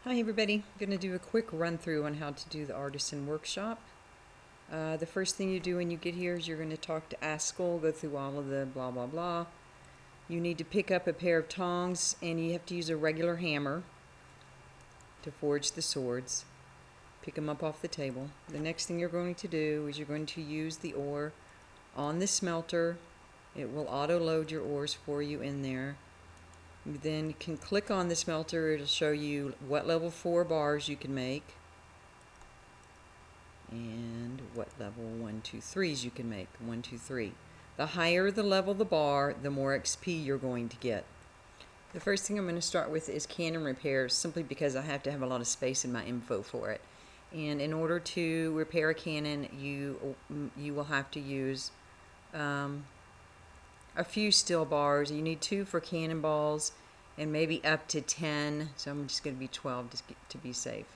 Hi everybody, I'm going to do a quick run through on how to do the Artisan Workshop. The first thing you do when you get here is you're going to talk to Askell, go through all of the blah blah blah. You need to pick up a pair of tongs and you have to use a regular hammer to forge the swords. Pick them up off the table. The next thing you're going to do is you're going to use the ore on the smelter. It will auto load your ores for you in there. You then can click on the smelter. It'll show you what level 4 bars you can make and what level 1, 2, 3s you can make. 1, 2, 3. The higher the level of the bar, the more XP you're going to get. The first thing I'm going to start with is cannon repairs, simply because I have to have a lot of space in my info for it. And in order to repair a cannon, you will have to use a few steel bars. You need 2 for cannonballs and maybe up to 10, so I'm just going to be 12 to be safe.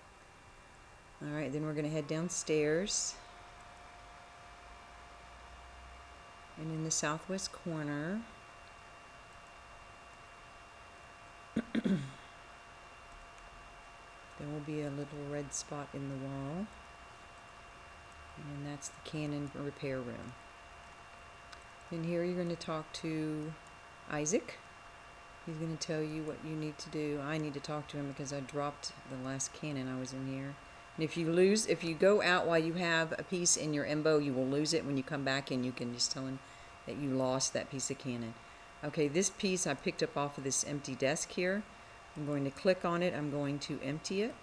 Alright, then we're going to head downstairs, and in the southwest corner there will be a little red spot in the wall, and that's the cannon repair room. In here you're going to talk to Isaac. He's going to tell you what you need to do. I need to talk to him because I dropped the last cannon I was in here. And if you go out while you have a piece in your embo, you will lose it when you come back, and you can just tell him that you lost that piece of cannon. Okay, this piece I picked up off of this empty desk here. I'm going to click on it. I'm going to empty it.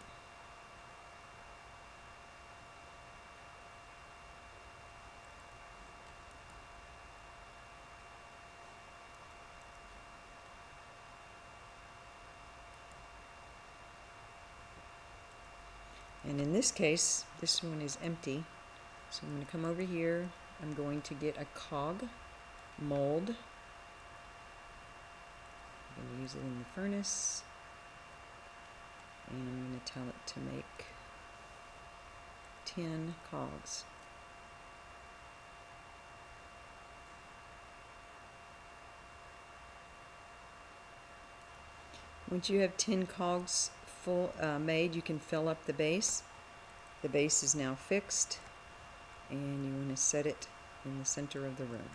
And in this case, this one is empty. So I'm going to come over here. I'm going to get a cog mold. I'm going to use it in the furnace. And I'm going to tell it to make 10 cogs. Once you have 10 cogs made, you can fill up the base. The base is now fixed, and you want to set it in the center of the room.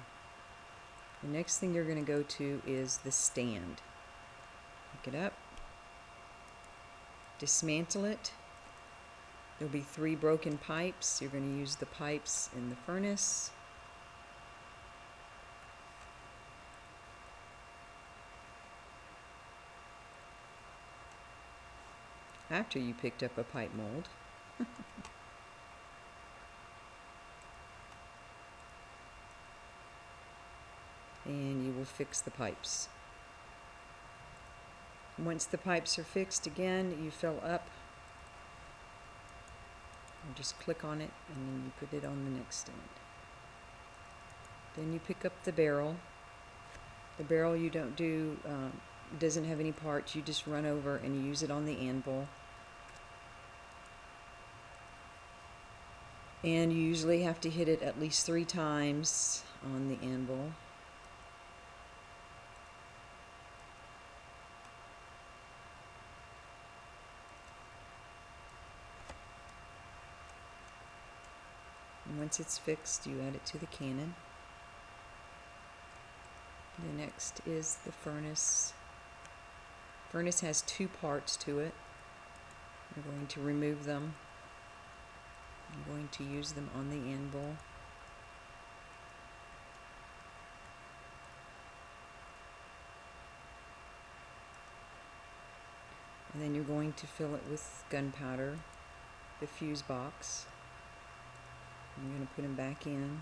The next thing you're going to go to is the stand. Pick it up, dismantle it. There'll be 3 broken pipes. You're going to use the pipes in the furnace. After you picked up a pipe mold. And you will fix the pipes. Once the pipes are fixed, again, you fill up. You just click on it, and then you put it on the next stand. Then you pick up the barrel. The barrel you don't do, doesn't have any parts. You just run over and you use it on the anvil. And you usually have to hit it at least 3 times on the anvil. And once it's fixed, you add it to the cannon. The next is the furnace. Furnace has 2 parts to it. I'm going to remove them. I'm going to use them on the anvil. And then you're going to fill it with gunpowder, the fuse box. I'm going to put them back in.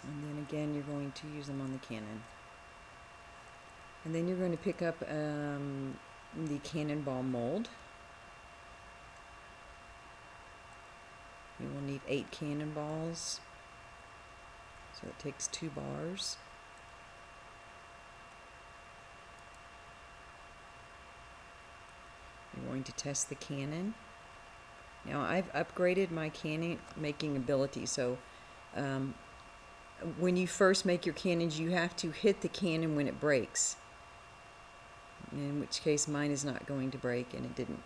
And then again, you're going to use them on the cannon. And then you're going to pick up the cannonball mold. You will need 8 cannonballs. So it takes 2 bars. You're going to test the cannon. Now I've upgraded my cannon making ability, so when you first make your cannons, you have to hit the cannon when it breaks. in which case mine is not going to break, and it didn't.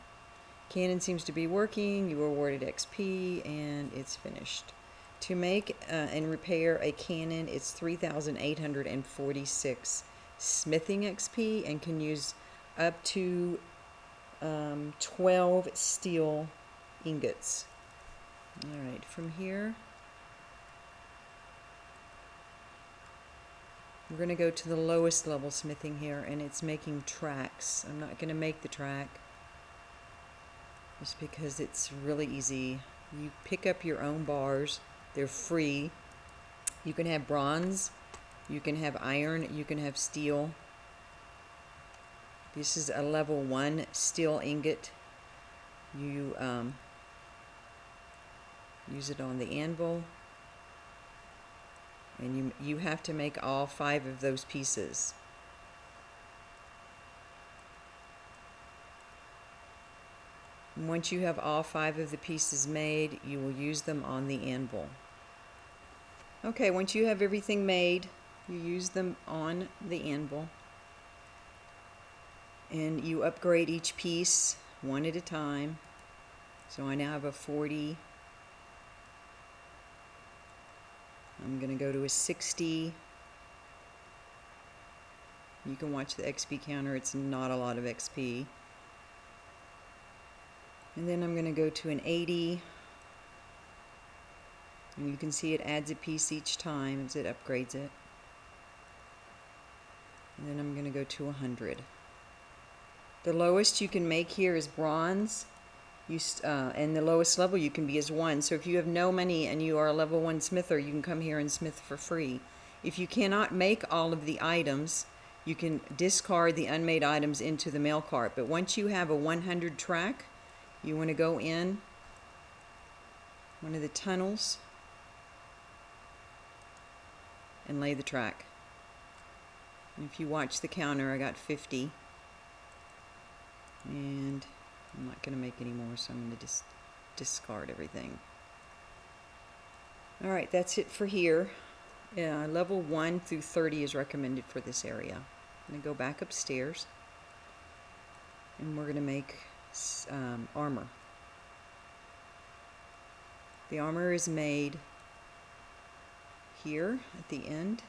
Cannon seems to be working. You were awarded XP, and it's finished. To make and repair a cannon, it's 3,846 smithing XP, and can use up to 12 steel ingots. Alright, from here we're going to go to the lowest level smithing here, and it's making tracks. I'm not going to make the track just because it's really easy. You pick up your own bars. They're free. You can have bronze, you can have iron, you can have steel. This is a level 1 steel ingot. You use it on the anvil, and you have to make all 5 of those pieces. And once you have all 5 of the pieces made, you will use them on the anvil. Okay, once you have everything made, you use them on the anvil, and you upgrade each piece one at a time. So I now have a 40. I'm going to go to a 60. You can watch the XP counter. It's not a lot of XP. And then I'm going to go to an 80. And you can see it adds a piece each time as it upgrades it. And then I'm going to go to 100. The lowest you can make here is bronze. And the lowest level you can be is 1. So if you have no money and you are a level 1 smither, you can come here and smith for free. If you cannot make all of the items, you can discard the unmade items into the mail cart. But once you have a 100 track, you want to go in one of the tunnels and lay the track. And if you watch the counter, I got 50. And I'm not going to make any more, so I'm going to just discard everything. Alright, that's it for here. Level 1 through 30 is recommended for this area. I'm going to go back upstairs, and we're going to make armor. The armor is made here at the end.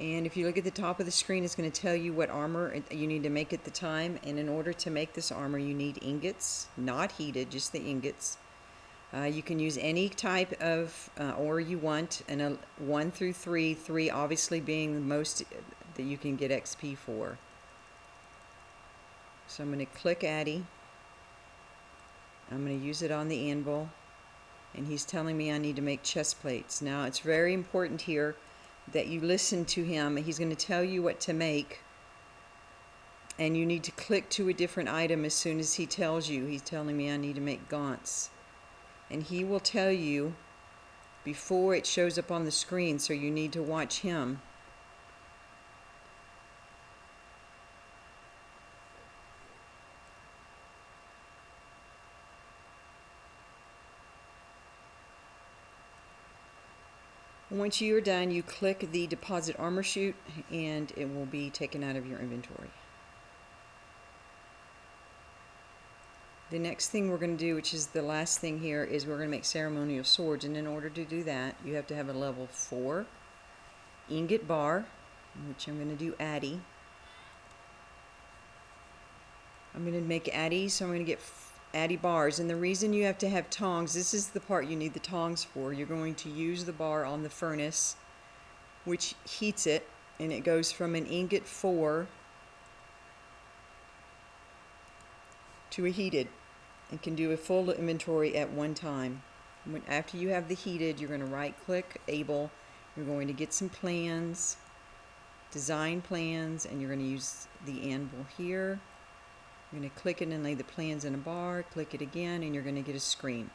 And if you look at the top of the screen, it's going to tell you what armor you need to make at the time. And in order to make this armor, you need ingots, not heated, just the ingots. You can use any type of ore you want, and 1 through 3, 3 obviously being the most that you can get XP for. So I'm going to click Addy. I'm going to use it on the anvil, and he's telling me I need to make chest plates. Now it's very important here that you listen to him. He's going to tell you what to make, and you need to click to a different item as soon as he tells you. He's telling me I need to make gaunts, and he will tell you before it shows up on the screen, so you need to watch him. Once you are done, you click the deposit armor chute, and it will be taken out of your inventory. The next thing we're going to do, which is the last thing here, is we're going to make ceremonial swords. And in order to do that, you have to have a level 4 ingot bar, which I'm going to do Addy. I'm going to make Addy, so I'm going to get Addy bars. And the reason you have to have tongs, this is the part you need the tongs for. You're going to use the bar on the furnace, which heats it, and it goes from an ingot 4 to a heated, and can do a full inventory at one time. After you have the heated, you're going to right click Able. You're going to get some plans, design plans, and you're going to use the anvil here. You're going to click it and lay the plans in a bar, click it again, and you're going to get a screen.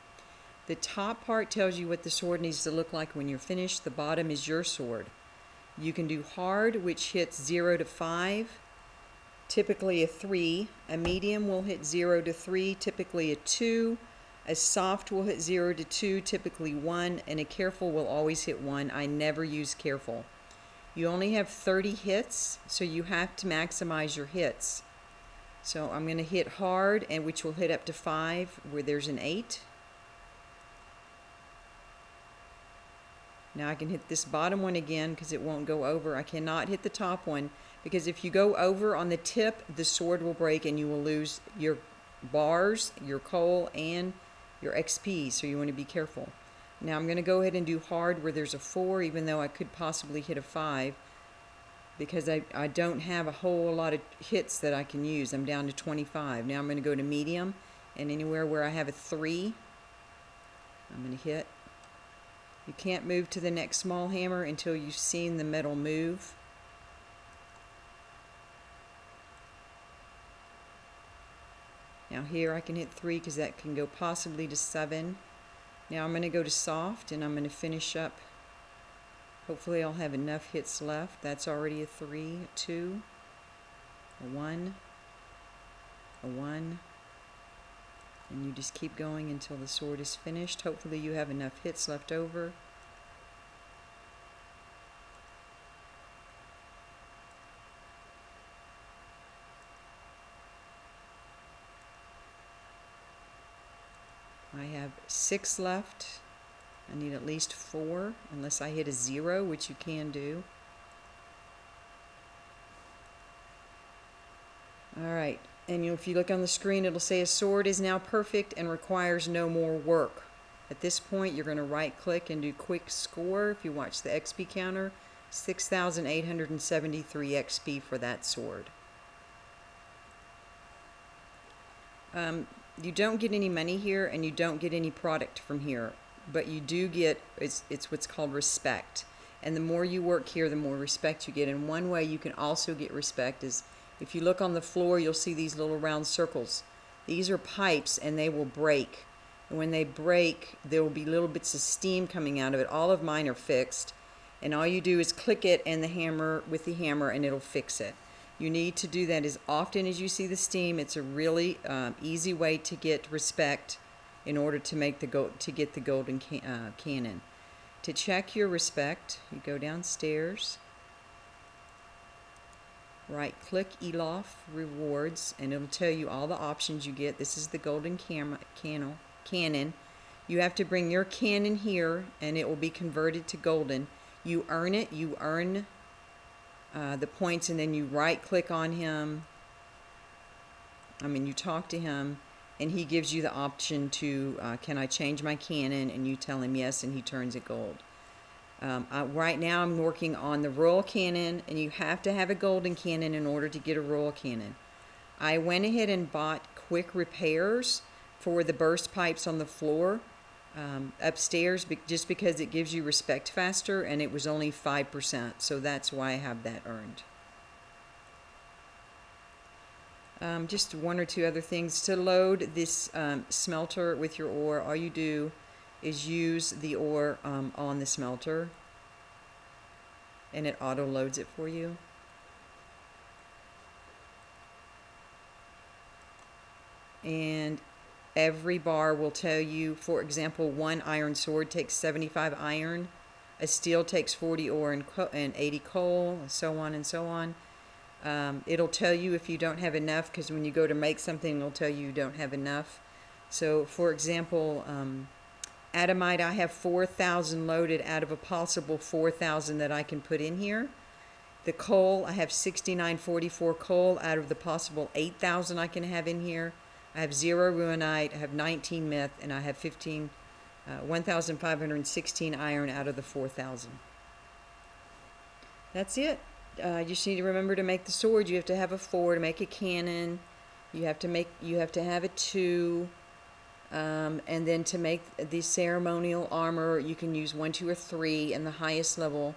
The top part tells you what the sword needs to look like when you're finished. The bottom is your sword. You can do hard, which hits 0 to 5, typically a 3. A medium will hit 0 to 3, typically a 2. A soft will hit 0 to 2, typically 1. And a careful will always hit 1. I never use careful. You only have 30 hits, so you have to maximize your hits. So I'm going to hit hard, and which will hit up to 5 where there's an 8. Now I can hit this bottom one again because it won't go over. I cannot hit the top one because if you go over on the tip, the sword will break and you will lose your bars, your coal, and your XP, so you want to be careful. Now I'm going to go ahead and do hard where there's a 4, even though I could possibly hit a 5. Because I don't have a whole lot of hits that I can use. I'm down to 25. Now I'm going to go to medium, and anywhere where I have a 3, I'm going to hit. You can't move to the next small hammer until you've seen the metal move. Now here I can hit 3 because that can go possibly to 7. Now I'm going to go to soft, and I'm going to finish up. Hopefully I'll have enough hits left. That's already a 3, a 2, a 1, a 1, and you just keep going until the sword is finished. Hopefully you have enough hits left over. I have 6 left. I need at least 4, unless I hit a 0, which you can do. Alright, and if you look on the screen, it'll say a sword is now perfect and requires no more work. At this point, you're going to right click and do quick score. If you watch the XP counter, 6,873 XP for that sword. You don't get any money here, and you don't get any product from here. But you do get, it's what's called respect. And the more you work here, the more respect you get. And one way you can also get respect is, if you look on the floor, you'll see these little round circles. These are pipes, and they will break. And when they break, there will be little bits of steam coming out of it. All of mine are fixed. And all you do is click it and the hammer with the hammer, and it'll fix it. You need to do that as often as you see the steam. It's a really easy way to get respect in order to make get the golden cannon. To check your respect, you go downstairs, right click Elof rewards, and it'll tell you all the options you get. This is the golden cannon. You have to bring your cannon here, and it will be converted to golden. You earn it. You earn the points, and then you right click on him. You talk to him, and he gives you the option to, can I change my cannon? And you tell him yes, and he turns it gold. Right now I'm working on the royal cannon, and you have to have a golden cannon in order to get a royal cannon. I went ahead and bought quick repairs for the burst pipes on the floor upstairs, just because it gives you respect faster, and it was only 5%, so that's why I have that earned. Just one or two other things. To load this smelter with your ore, all you do is use the ore on the smelter, and it auto loads it for you. And every bar will tell you, for example, one iron sword takes 75 iron, a steel takes 40 ore and 80 coal, and so on and so on. It'll tell you if you don't have enough, because when you go to make something, it'll tell you don't have enough. So, for example, Adamite, I have 4,000 loaded out of a possible 4,000 that I can put in here. The coal, I have 6944 coal out of the possible 8,000 I can have in here. I have 0 ruinite, I have 19 myth, and I have 1,516 iron out of the 4,000. That's it. You just need to remember to make the sword. You have to have a 4 to make a cannon. You have to have a 2, and then to make the ceremonial armor, you can use 1, 2, or 3. And the highest level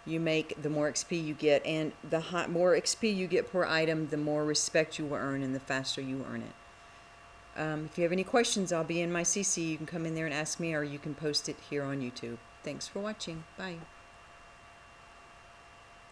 you make, the more XP you get, and the more XP you get per item, the more respect you will earn, and the faster you earn it. If you have any questions, I'll be in my CC. You can come in there and ask me, or you can post it here on YouTube. Thanks for watching. Bye.